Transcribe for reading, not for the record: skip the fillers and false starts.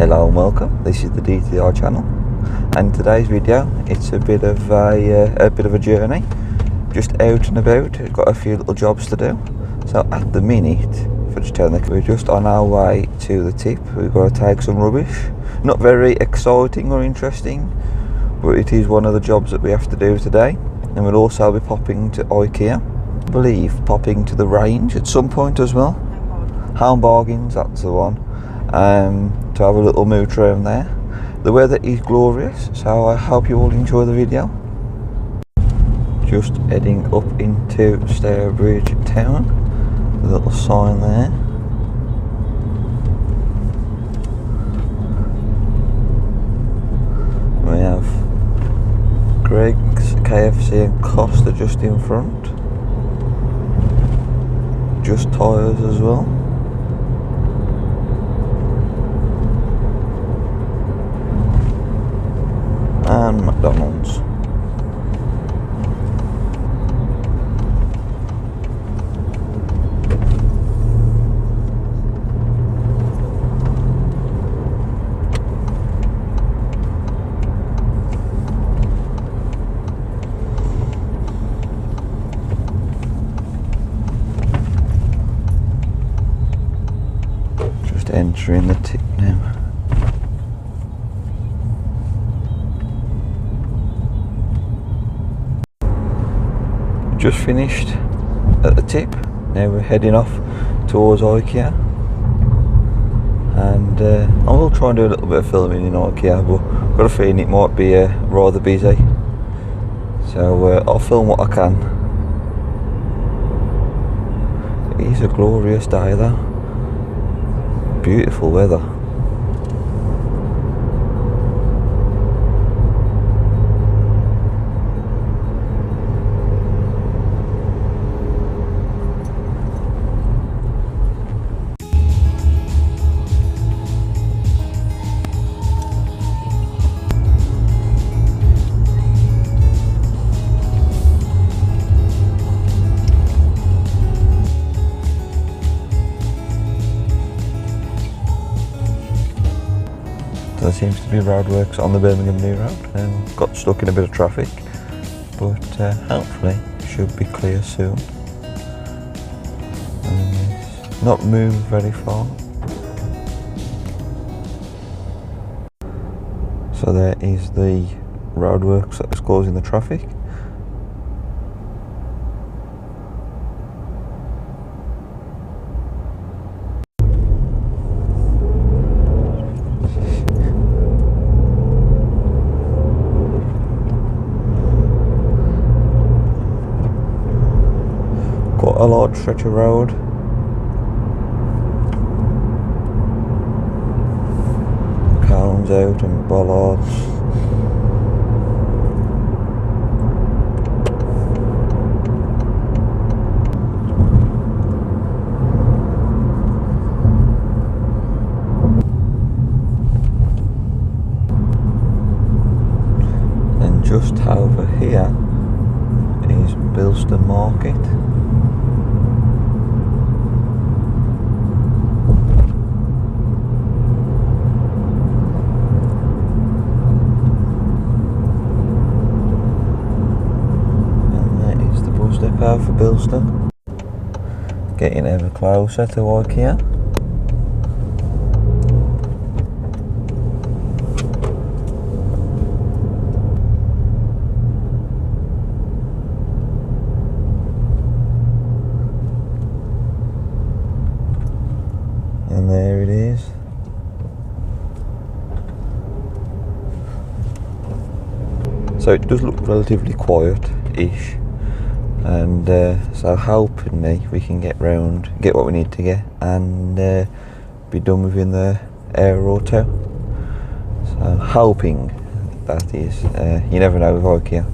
Hello and welcome. This is the DTR channel, and today's video it's a bit of a journey. Just out and about. Got a few little jobs to do. So at the minute, if I just turn the, we're just on our way to the tip. We've got to take some rubbish. Not very exciting or interesting, but it is one of the jobs that we have to do today. And we'll also be popping to IKEA. I believe popping to the range at some point as well. Home Bargains, that's the one. To have a little mooch around there. The weather is glorious, so I hope you all enjoy the video. Just heading up into Stourbridge town. The little sign there. We have Greggs, KFC and Costa just in front. Just Tyres as well. And McDonald's. Just entering the tip now. Just finished at the tip. Now we're heading off towards IKEA, and I will try and do a little bit of filming in IKEA, but I've got a feeling it might be rather busy, so I'll film what I can. It is a glorious day though. Beautiful weather. There seems to be roadworks on the Birmingham New Road, and got stuck in a bit of traffic, but hopefully should be clear soon. And it's not moved very far. So there is the roadworks that is causing the traffic. Quite a large stretch of road. Cones out and bollards. And just over here is Bilston Market. Depot for Bilston. Getting ever closer to IKEA. And there it is. So it does look relatively quiet-ish. And so hopefully we can get what we need to get, and be done within the hour or two. So hoping that is, you never know with IKEA.